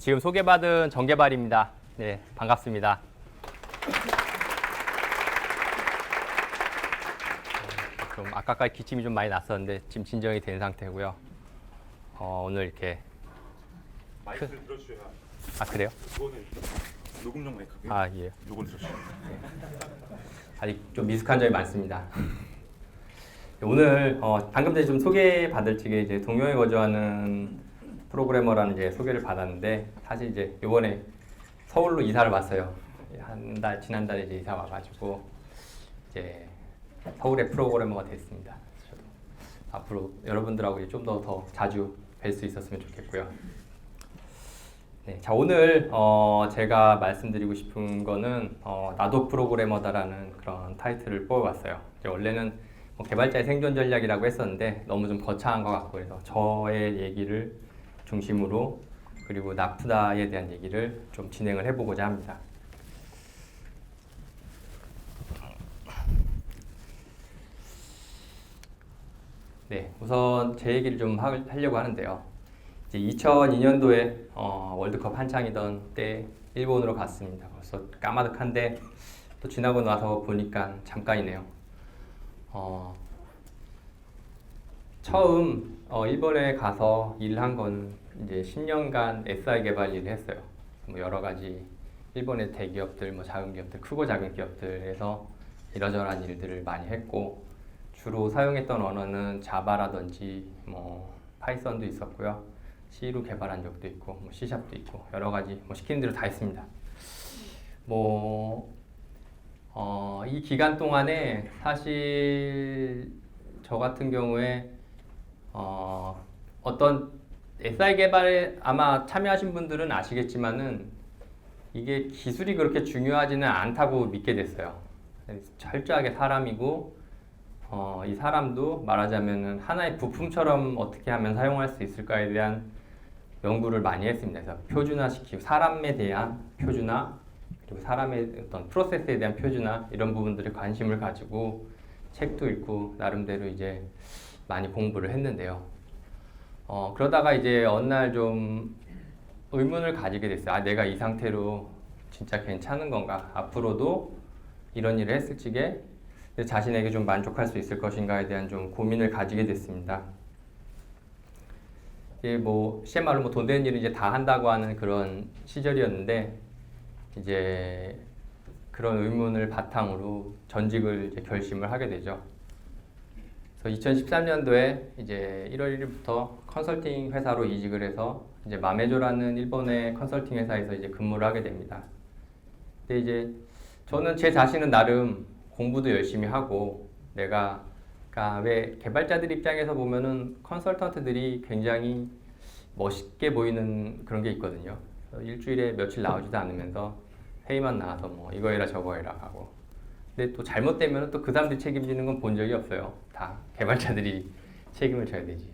지금 소개받은 정개발입니다. 네, 반갑습니다. 좀 아까까지 기침이 좀 많이 났었는데 지금 진정이 된 상태고요. 오늘 이렇게 마이크를 들어주셔야. 아 그래요? 이거는 녹음용 마이크고요. 아 예. 요건 들어주셔야. 아직 좀 미숙한 점이 많습니다. 오늘 방금 전에 좀 소개받을 측에 이제 동경에 거주하는 프로그래머라는 이제 소개를 받았는데 사실 이제 이번에 서울로 이사를 왔어요. 지난달에 이제 이사 와가지고 이제 서울의 프로그래머가 됐습니다. 저도 앞으로 여러분들하고 좀 더 자주 뵐 수 있었으면 좋겠고요. 네, 자 오늘 제가 말씀드리고 싶은 거는 나도 프로그래머다라는 그런 타이틀을 뽑아봤어요. 원래는 개발자의 생존 전략이라고 했었는데 너무 좀 거창한 것 같고 그래서 저의 얘기를 중심으로 그리고 나프다에 대한 얘기를 좀 진행을 해보고자 합니다. 네, 우선 제 얘기를 좀 하려고 하는데요. 이제 2002년도에 월드컵 한창이던 때 일본으로 갔습니다. 벌써 까마득한데 또 지나고 나서 보니까 잠깐이네요. 처음 일본에 가서 일한 건 이제 10년간 SI 개발 일을 했어요. 뭐 여러 가지 일본의 대기업들, 뭐 작은 기업들, 크고 작은 기업들에서 이러저러한 일들을 많이 했고 주로 사용했던 언어는 자바라든지 뭐 파이썬도 있었고요. C로 개발한 적도 있고 뭐 C샵도 있고 여러 가지 뭐 시키는 대로 다 했습니다. 이 기간 동안에 사실 저 같은 경우에 어떤 SI 개발에 아마 참여하신 분들은 아시겠지만은 이게 기술이 그렇게 중요하지는 않다고 믿게 됐어요. 철저하게 사람이고 이 사람도 말하자면은 하나의 부품처럼 어떻게 하면 사용할 수 있을까에 대한 연구를 많이 했습니다. 그래서 표준화시키고 사람에 대한 표준화 그리고 사람의 어떤 프로세스에 대한 표준화 이런 부분들에 관심을 가지고 책도 읽고 나름대로 이제 많이 공부를 했는데요. 그러다가 이제 어느 날 좀 의문을 가지게 됐어요. 아, 내가 이 상태로 진짜 괜찮은 건가? 앞으로도 이런 일을 했을 적에 내 자신에게 좀 만족할 수 있을 것인가에 대한 좀 고민을 가지게 됐습니다. 이게 뭐 시의 말로 뭐 돈 되는 일을 이제 다 한다고 하는 그런 시절이었는데 이제 그런 의문을 바탕으로 전직을 이제 결심을 하게 되죠. 그래서 2013년도에 이제 1월 1일부터 컨설팅 회사로 이직을 해서 이제 마메조라는 일본의 컨설팅 회사에서 이제 근무를 하게 됩니다. 근데 이제 저는 제 자신은 나름 공부도 열심히 하고 그러니까 왜 개발자들 입장에서 보면은 컨설턴트들이 굉장히 멋있게 보이는 그런 게 있거든요. 일주일에 며칠 나오지도 않으면서 회의만 나와서 뭐 이거 해라 저거 해라 하고 근데 또 잘못되면 또 그 사람들이 책임지는 건 본 적이 없어요. 다 개발자들이 책임을 져야 되지.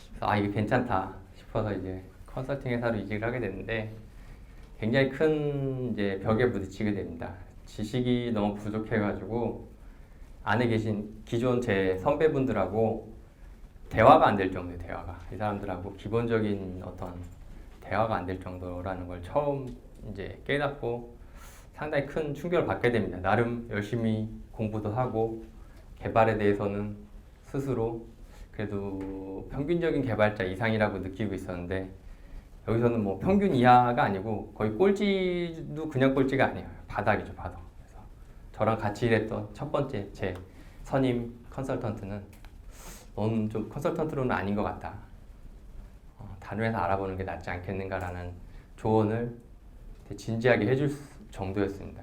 그래서 이게 괜찮다 싶어서 이제 컨설팅 회사로 이직을 하게 됐는데 굉장히 큰 이제 벽에 부딪히게 됩니다. 지식이 너무 부족해가지고 안에 계신 기존 제 선배분들하고 대화가 안 될 정도의 대화가 이 사람들하고 기본적인 어떤 대화가 안 될 정도라는 걸 처음 이제 깨닫고 상당히 큰 충격을 받게 됩니다. 나름 열심히 공부도 하고 개발에 대해서는 스스로 그래도 평균적인 개발자 이상이라고 느끼고 있었는데 여기서는 뭐 평균 이하가 아니고 거의 꼴찌도 그냥 꼴찌가 아니에요. 바닥이죠, 바닥. 그래서 저랑 같이 일했던 첫 번째 제 선임 컨설턴트는 너는 좀 컨설턴트로는 아닌 것 같다. 다른 회사 알아보는 게 낫지 않겠는가라는 조언을 진지하게 해줄 정도였습니다.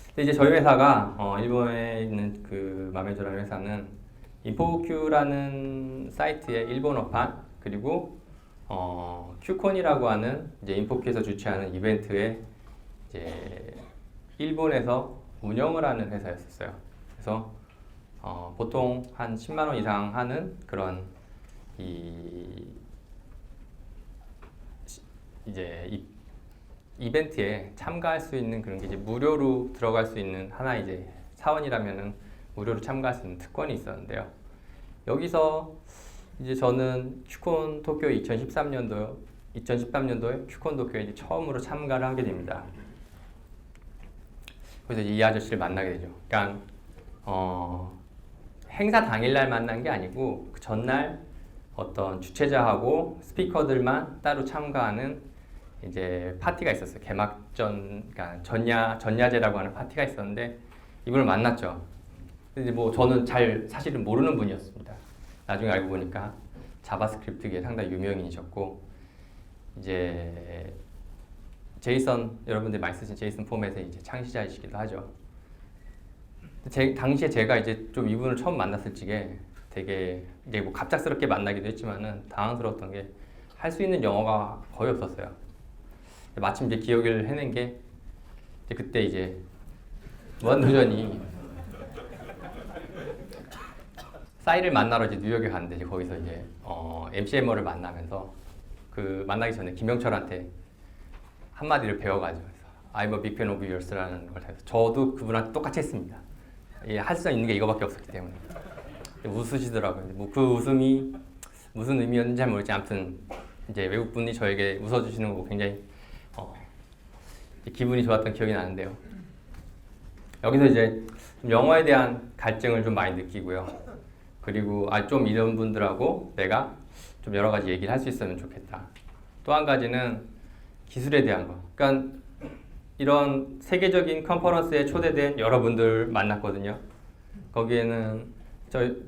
근데 이제 저희 회사가 일본에 있는 그 마메조라는 회사는 인포큐라는 사이트의 일본어판 그리고 큐콘이라고 하는 이제 인포큐에서 주최하는 이벤트에 이제 일본에서 운영을 하는 회사였었어요. 그래서 보통 한 10만 원 이상 하는 그런 이제 이벤트에 참가할 수 있는 그런 게 이제 무료로 들어갈 수 있는 하나 이제 사원이라면은 무료로 참가할 수 있는 특권이 있었는데요. 여기서 이제 저는 큐콘 도쿄 2013년도에 큐콘 도쿄에 이제 처음으로 참가를 하게 됩니다. 그래서 이 아저씨를 만나게 되죠. 그러니까 행사 당일날 만난 게 아니고 그 전날 어떤 주최자하고 스피커들만 따로 참가하는 이제 파티가 있었어요. 개막전, 그러니까 전야제라고 하는 파티가 있었는데 이분을 만났죠. 근데 뭐 저는 잘 사실은 모르는 분이었습니다. 나중에 알고 보니까 자바스크립트계에 상당히 유명인이셨고 이제 제이슨 여러분들 많이 쓰신 제이슨 포맷의 이제 창시자이시기도 하죠. 당시에 제가 이제 좀 이분을 처음 만났을 적에 되게 이제 뭐 갑작스럽게 만나기도 했지만은 당황스러웠던 게 할 수 있는 영어가 거의 없었어요. 마침 이제 기억을 해낸 게 이제 그때 이제 무한도전이 싸이를 만나러 이제 뉴욕에 갔는데 이제 거기서 이제 MCM어를 만나면서 그 만나기 전에 김영철한테 한마디를 배워가지고 I'm a big fan of yours라는 걸 해서 저도 그분한테 똑같이 했습니다. 예, 할 수 있는 게 이거밖에 없었기 때문에 웃으시더라고요. 뭐 그 웃음이 무슨 의미였는지 잘 모르겠지. 아무튼 이제 외국 분이 저에게 웃어주시는 거 굉장히 기분이 좋았던 기억이 나는데요. 여기서 이제 좀 영어에 대한 갈증을 좀 많이 느끼고요. 그리고 좀 이런 분들하고 내가 좀 여러 가지 얘기를 할 수 있으면 좋겠다. 또 한 가지는 기술에 대한 거. 그러니까 이런 세계적인 컨퍼런스에 초대된 여러분들 만났거든요. 거기에는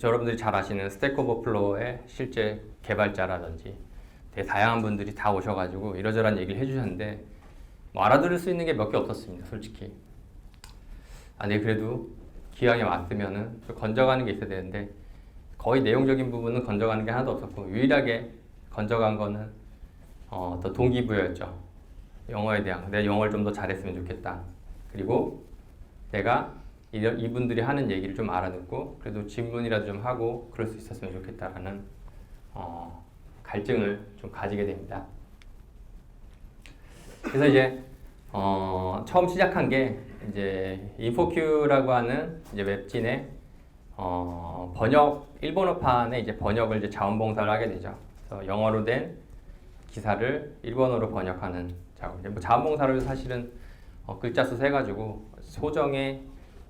여러분들이 잘 아시는 스택 오버플로어의 실제 개발자라든지 되게 다양한 분들이 다 오셔가지고 이러저러한 얘기를 해주셨는데 뭐 알아들을 수 있는 게 몇 개 없었습니다. 솔직히. 네, 그래도 기왕에 왔으면은 좀 건져가는 게 있어야 되는데 거의 내용적인 부분은 건져가는 게 하나도 없었고 유일하게 건져간 거는 더 동기부여였죠. 영어에 대한 내가 영어를 좀 더 잘했으면 좋겠다. 그리고 내가 이분들이 하는 얘기를 좀 알아듣고 그래도 질문이라도 좀 하고 그럴 수 있었으면 좋겠다라는 갈증을 좀 가지게 됩니다. 그래서 이제 처음 시작한 게 이제 인포큐라고 하는 이제 웹진의 번역 일본어판의 이제 번역을 이제 자원봉사를 하게 되죠. 그래서 영어로 된 기사를 일본어로 번역하는 작업. 뭐 자원봉사를 사실은 글자 수 세가지고 소정의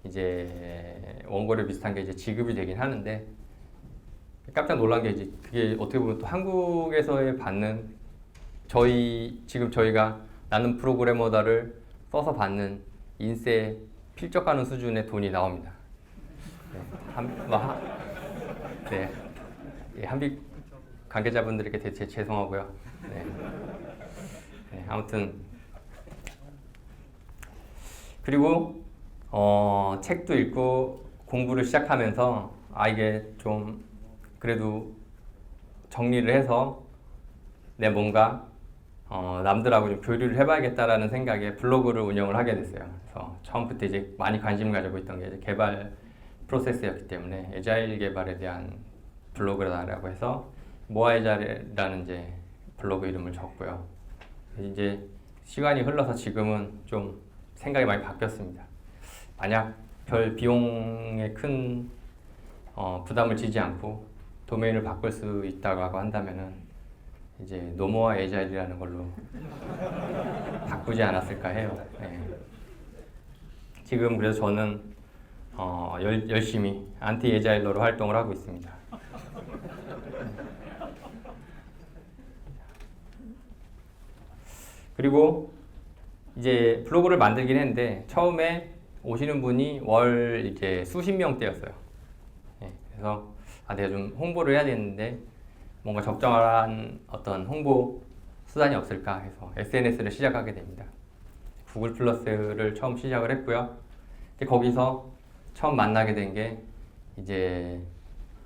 이제 원고료 비슷한 게 이제 지급이 되긴 하는데 깜짝 놀란 게 이제 그게 어떻게 보면 또 한국에서의 받는 지금 저희가 나는 프로그래머다를 써서 받는 인쇄 필적하는 수준의 돈이 나옵니다. 네, 한빛 관계자분들에게 대체 죄송하고요. 네. 아무튼 그리고 책도 읽고 공부를 시작하면서 이게 좀 그래도 정리를 해서 내 뭔가 남들하고 좀 교류를 해봐야겠다라는 생각에 블로그를 운영을 하게 됐어요. 그래서 처음부터 이제 많이 관심을 가지고 있던 게 이제 개발 프로세스였기 때문에 에자일 개발에 대한 블로그라고 해서 모아에자일이라는 이제 블로그 이름을 적고요. 이제 시간이 흘러서 지금은 좀 생각이 많이 바뀌었습니다. 만약 별 비용에 큰 부담을 지지 않고 도메인을 바꿀 수 있다고 한다면은 이제 노모와 에자일이라는 걸로 바꾸지 않았을까 해요. 네. 지금 그래서 저는 열심히 안티 에자일러로 활동을 하고 있습니다. 그리고 이제 블로그를 만들긴 했는데 처음에 오시는 분이 월 이제 수십 명대였어요. 네, 그래서 내가 좀 홍보를 해야 되는데 뭔가 적절한 어떤 홍보 수단이 없을까 해서 SNS를 시작하게 됩니다. 구글 플러스를 처음 시작을 했고요. 거기서 처음 만나게 된 게 이제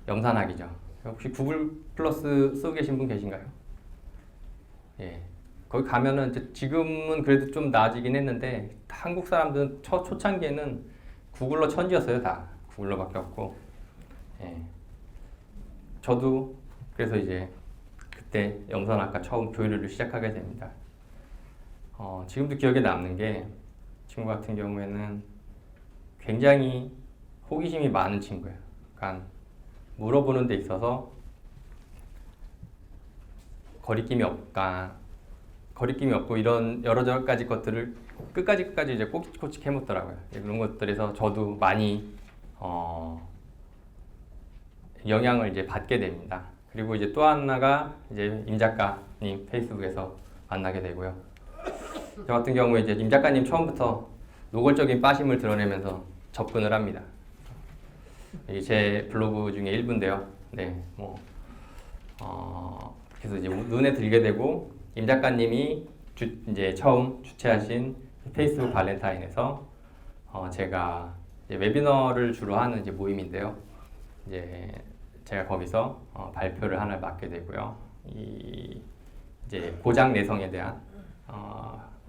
염산학이죠. 혹시 구글 플러스 쓰고 계신 분 계신가요? 예. 거기 가면은 이제 지금은 그래도 좀 나아지긴 했는데 한국 사람들은 초창기에는 구글러 천지였어요. 다 구글러밖에 없고. 예. 저도 그래서 이제 그때 염산학과 처음 교류를 시작하게 됩니다. 지금도 기억에 남는 게 친구 같은 경우에는 굉장히 호기심이 많은 친구예요. 그러니까 물어보는 데 있어서 거리낌이 없고 이런 여러 가지 것들을 끝까지 이제 꼬치꼬치 해먹더라고요. 그런 것들에서 저도 많이 영향을 이제 받게 됩니다. 그리고 이제 또 하나가 이제 임 작가님 페이스북에서 만나게 되고요. 저 같은 경우에 이제 임 작가님 처음부터 노골적인 빠심을 드러내면서 접근을 합니다. 이게 제 블로그 중에 일부인데요. 네, 그래서 이제 눈에 들게 되고 임 작가님이 이제 처음 주최하신 페이스북 발렌타인에서 제가 이제 웨비너를 주로 하는 이제 모임인데요. 이제 제가 거기서 발표를 하나 맡게 되고요. 이제 고장 내성에 대한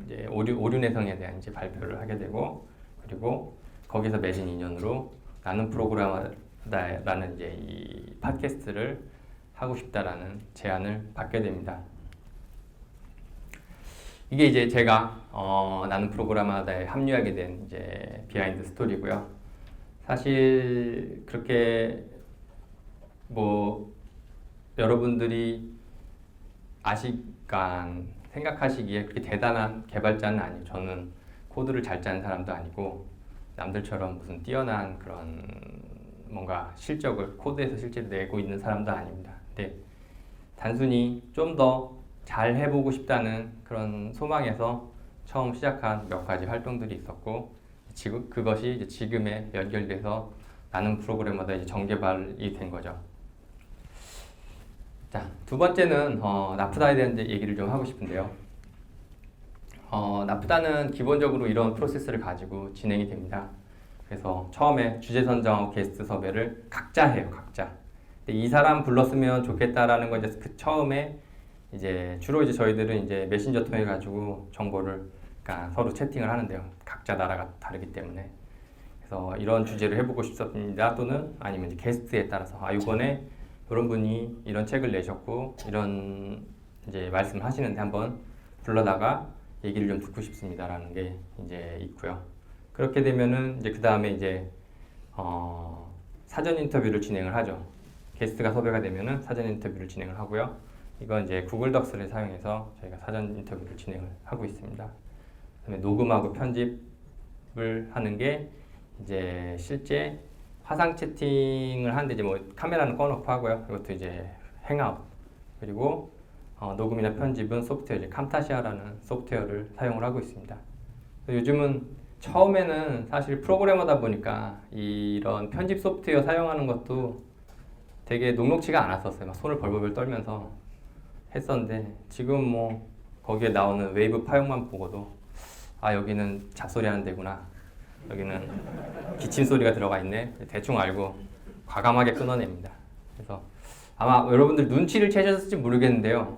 이제 오류 내성에 대한 이제 발표를 하게 되고, 그리고 거기서 맺은 인연으로 나는 프로그래머다라는 이제 이 팟캐스트를 하고 싶다라는 제안을 받게 됩니다. 이게 이제 제가 나는 프로그래머다에 합류하게 된 이제 비하인드 스토리고요. 사실 그렇게 여러분들이 생각하시기에 그렇게 대단한 개발자는 아니에요. 저는 코드를 잘 짜는 사람도 아니고 남들처럼 무슨 뛰어난 그런 뭔가 실적을 코드에서 실제로 내고 있는 사람도 아닙니다. 근데 단순히 좀 더 잘 해보고 싶다는 그런 소망에서 처음 시작한 몇 가지 활동들이 있었고, 지금 그것이 이제 지금에 연결돼서 나는 프로그래머다 이제 정개발이 된 거죠. 자, 두 번째는 나프다에 대한 얘기를 좀 하고 싶은데요. 나프다는 기본적으로 이런 프로세스를 가지고 진행이 됩니다. 그래서 처음에 주제 선정하고 게스트 섭외를 각자 해요, 각자. 근데 이 사람 불렀으면 좋겠다라는 건 이제 그 처음에 이제 주로 이제 저희들은 이제 메신저 통해 가지고 정보를 그러니까 서로 채팅을 하는데요. 각자 나라가 다르기 때문에. 그래서 이런 주제를 해보고 싶습니다. 또는 아니면 이제 게스트에 따라서 이번에 이런 분이 이런 책을 내셨고 이런 이제 말씀을 하시는데 한번 불러다가 얘기를 좀 듣고 싶습니다라는 게 이제 있고요. 그렇게 되면은 이제 그 다음에 이제 사전 인터뷰를 진행을 하죠. 게스트가 섭외가 되면은 사전 인터뷰를 진행을 하고요. 이건 이제 구글 덕스를 사용해서 저희가 사전 인터뷰를 진행을 하고 있습니다. 그다음에 녹음하고 편집을 하는 게 이제 실제 화상 채팅을 하는데 이제 카메라는 꺼놓고 하고요. 이것도 이제 행아웃. 그리고 녹음이나 편집은 소프트웨어 이제 camtasia라는 소프트웨어를 사용을 하고 있습니다. 요즘은 처음에는 사실 프로그래머다 보니까 이런 편집 소프트웨어 사용하는 것도 되게 녹록치가 않았었어요. 막 손을 벌벌 떨면서 했었는데 지금 거기에 나오는 웨이브 파형만 보고도 여기는 잡소리 하는 데구나, 여기는 기침 소리가 들어가 있네, 대충 알고 과감하게 끊어냅니다. 그래서 아마 여러분들 눈치를 채셨을지 모르겠는데요.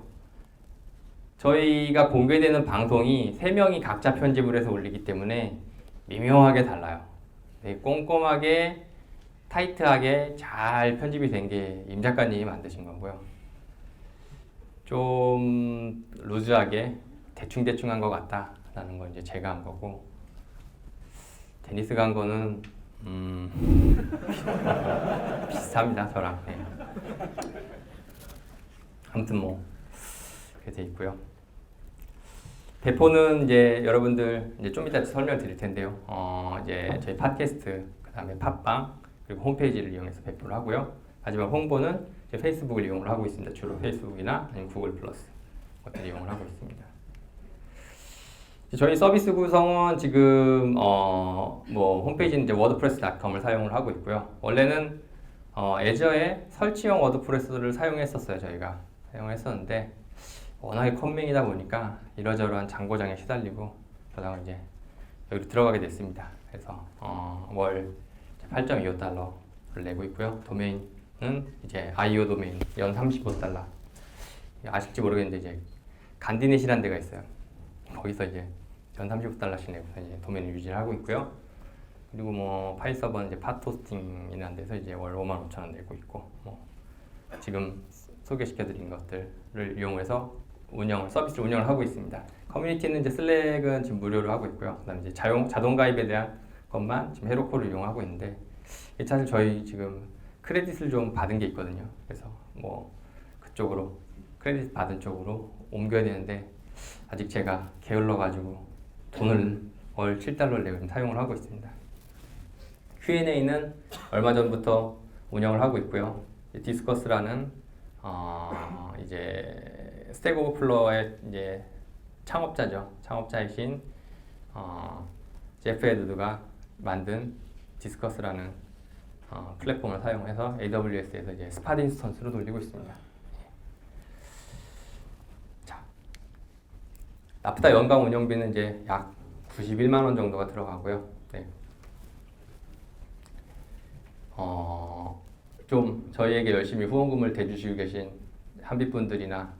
저희가 공개되는 방송이 3명이 각자 편집을 해서 올리기 때문에 미묘하게 달라요. 되게 꼼꼼하게 타이트하게 잘 편집이 된 게 임 작가님이 만드신 거고요. 좀 루즈하게 대충 한 것 같다라는 건 이제 제가 한 거고, 데니스가 한 거는 비슷합니다, 저랑. 네. 아무튼 그렇게 돼 있고요. 배포는 이제 여러분들 이제 좀 이따 설명드릴 텐데요. 이제 저희 팟캐스트, 그다음에 팟빵, 그리고 홈페이지를 이용해서 배포를 하고요. 마지막 홍보는 이제 페이스북을 이용을 하고 있습니다. 주로 페이스북이나 아니면 구글 플러스 것들을 이용을 하고 있습니다. 저희 서비스 구성은 지금 홈페이지는 이제 wordpress.com을 사용을 하고 있고요. 원래는 애저에 설치형 워드프레스를 사용했었어요. 저희가 사용했었는데 워낙에 컴맹이다 보니까 이러저러한 장고장에 시달리고 그러다가 이제 여기로 들어가게 됐습니다. 그래서 월 8.25달러를 내고 있고요. 도메인은 이제 IO 도메인 연 35달러. 아실지 모르겠는데 이제 간디넷이라는 데가 있어요. 거기서 이제 연 35달러씩 내고서 이제 도메인을 유지를 하고 있고요. 그리고 파일 서버는 이제 팟호스팅이라는 데서 이제 월 55,000원 내고 있고, 지금 소개시켜드린 것들을 이용해서 서비스를 운영을 하고 있습니다. 커뮤니티는 이제 슬랙은 지금 무료로 하고 있고요. 그다음에 이제 자동 가입에 대한 것만 지금 헤로코를 이용하고 있는데, 사실 저희 지금 크레딧을 좀 받은 게 있거든요. 그래서 크레딧 받은 쪽으로 옮겨야 되는데 아직 제가 게을러가지고 돈을 월 7달러를 내고 지금 사용을 하고 있습니다. Q&A는 얼마 전부터 운영을 하고 있고요. 디스커스라는 이제 스택 오버플로어의 이제 창업자죠. 창업자이신 제프 에드드가 만든 디스커스라는 플랫폼을 사용해서 AWS에서 이제 스팟 인스턴스로 돌리고 있습니다. 자, 나프타 연간 운영비는 이제 약 91만 원 정도가 들어가고요. 네. 좀 저희에게 열심히 후원금을 대주시고 계신 한빛 분들이나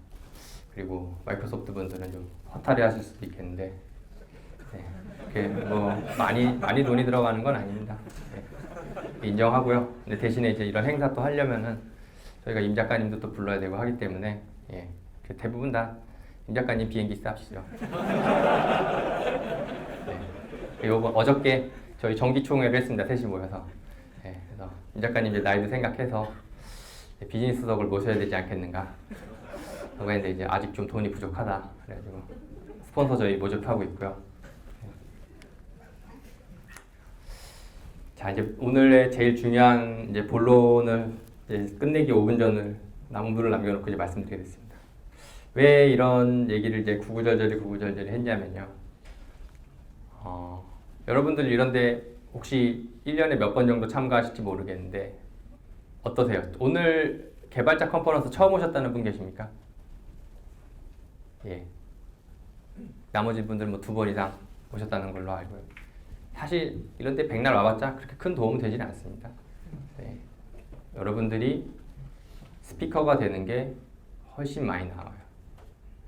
그리고 마이크로소프트 분들은 좀 허탈해하실 수도 있겠는데, 네. 그게 뭐 많이 돈이 들어가는 건 아닙니다. 네. 인정하고요. 근데 대신에 이제 이런 행사 또 하려면은 저희가 임 작가님도 또 불러야 되고 하기 때문에 예. 대부분 다 임 작가님 비행기 쌉시죠. 네. 요거 어저께 저희 정기총회를 했습니다. 셋이 모여서. 네. 그래서 임 작가님 이제 나이도 생각해서 비즈니스석을 모셔야 되지 않겠는가. 그런데 이제 아직 좀 돈이 부족하다. 그래가지고 스폰서 저희 모집하고 있고요. 자, 이제 오늘의 제일 중요한 이제 본론을 이제 끝내기 5분 전을 남은 분을 남겨놓고 이제 말씀드리겠습니다. 왜 이런 얘기를 이제 구구절절히 했냐면요. 여러분들 이런데 혹시 1년에 몇 번 정도 참가하실지 모르겠는데 어떠세요? 오늘 개발자 컨퍼런스 처음 오셨다는 분 계십니까? 예. 나머지 분들 뭐 2번 이상 오셨다는 걸로 알고요. 사실 이런데 백날 와봤자 그렇게 큰 도움은 되지는 않습니다. 네. 여러분들이 스피커가 되는 게 훨씬 많이 나와요.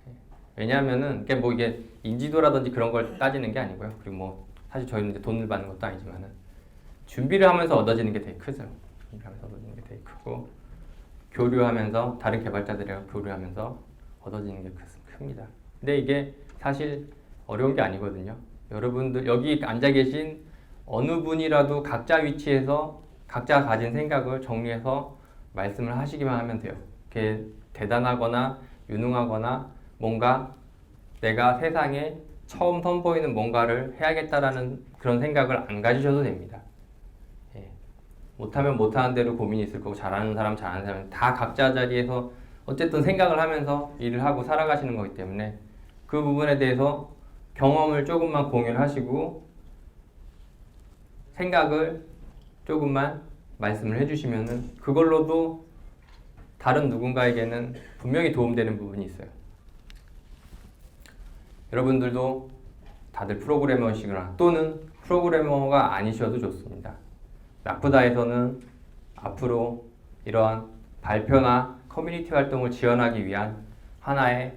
네. 왜냐하면은 뭐 이게 인지도라든지 그런 걸 따지는 게 아니고요. 그리고 뭐 사실 저희는 이제 돈을 받는 것도 아니지만은 준비를 하면서 얻어지는 게 되게 크죠. 준비를 하면서 얻어지는 게 되게 크고 교류하면서 다른 개발자들이랑 교류하면서 얻어지는 게 큽니다. 근데 이게 사실 어려운 게 아니거든요. 여러분들 여기 앉아 계신 어느 분이라도 각자 위치에서 각자 가진 생각을 정리해서 말씀을 하시기만 하면 돼요. 그게 대단하거나 유능하거나 뭔가 내가 세상에 처음 선보이는 뭔가를 해야겠다라는 그런 생각을 안 가지셔도 됩니다. 예. 못하면 못하는 대로 고민이 있을 거고 잘하는 사람 잘하는 사람 다 각자 자리에서 어쨌든 생각을 하면서 일을 하고 살아가시는 거기 때문에 그 부분에 대해서 경험을 조금만 공유를 하시고 생각을 조금만 말씀을 해주시면은 그걸로도 다른 누군가에게는 분명히 도움되는 부분이 있어요. 여러분들도 다들 프로그래머시거나 또는 프로그래머가 아니셔도 좋습니다. 나프다에서는 앞으로 이러한 발표나 커뮤니티 활동을 지원하기 위한 하나의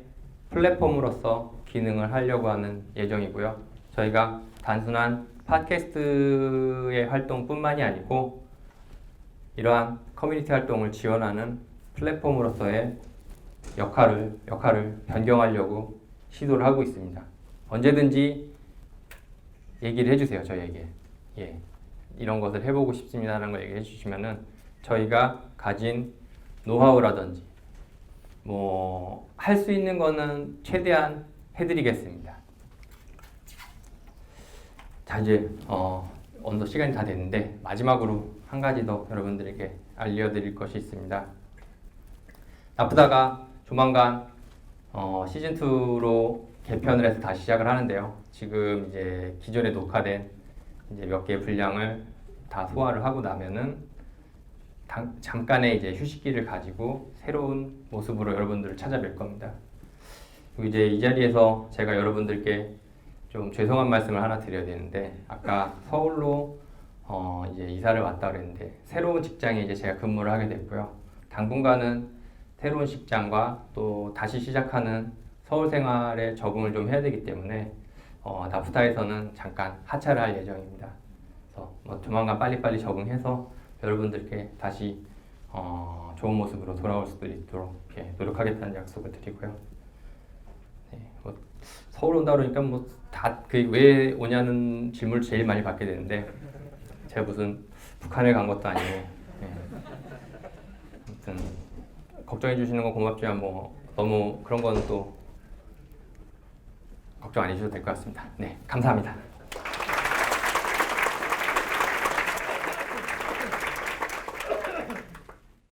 플랫폼으로서 기능을 하려고 하는 예정이고요. 저희가 단순한 팟캐스트의 활동뿐만이 아니고 이러한 커뮤니티 활동을 지원하는 플랫폼으로서의 역할을 변경하려고 시도를 하고 있습니다. 언제든지 얘기를 해주세요. 저희에게. 예, 이런 것을 해보고 싶습니다라는 걸 얘기해 주시면은 저희가 가진 노하우라든지 뭐 할 수 있는 거는 최대한 해드리겠습니다. 자, 이제 어느덧 시간이 다 됐는데 마지막으로 한 가지 더 여러분들에게 알려드릴 것이 있습니다. 나프다가 조만간 시즌 2로 개편을 해서 다시 시작을 하는데요. 지금 이제 기존에 녹화된 이제 몇 개의 분량을 다 소화를 하고 나면은 잠깐의 이제 휴식기를 가지고 새로운 모습으로 여러분들을 찾아뵐 겁니다. 그리고 이제 이 자리에서 제가 여러분들께 좀 죄송한 말씀을 하나 드려야 되는데 아까 서울로 이제 이사를 왔다 그랬는데 새로운 직장에 이제 제가 근무를 하게 됐고요. 당분간은 새로운 직장과 또 다시 시작하는 서울 생활에 적응을 좀 해야 되기 때문에 나프타에서는 잠깐 하차를 할 예정입니다. 그래서 뭐 조만간 빨리빨리 적응해서 여러분들께 다시 좋은 모습으로 돌아올 수도 있도록 노력하겠다는 약속을 드리고요. 네, 뭐 서울 온다 그러니까 뭐 다 그 왜 오냐는 질문을 제일 많이 받게 되는데 제가 무슨 북한에 간 것도 아니고 아무튼 걱정해 주시는 건 고맙지만 뭐 너무 그런 거는 또 걱정 안 해주셔도 될 것 같습니다. 네, 감사합니다.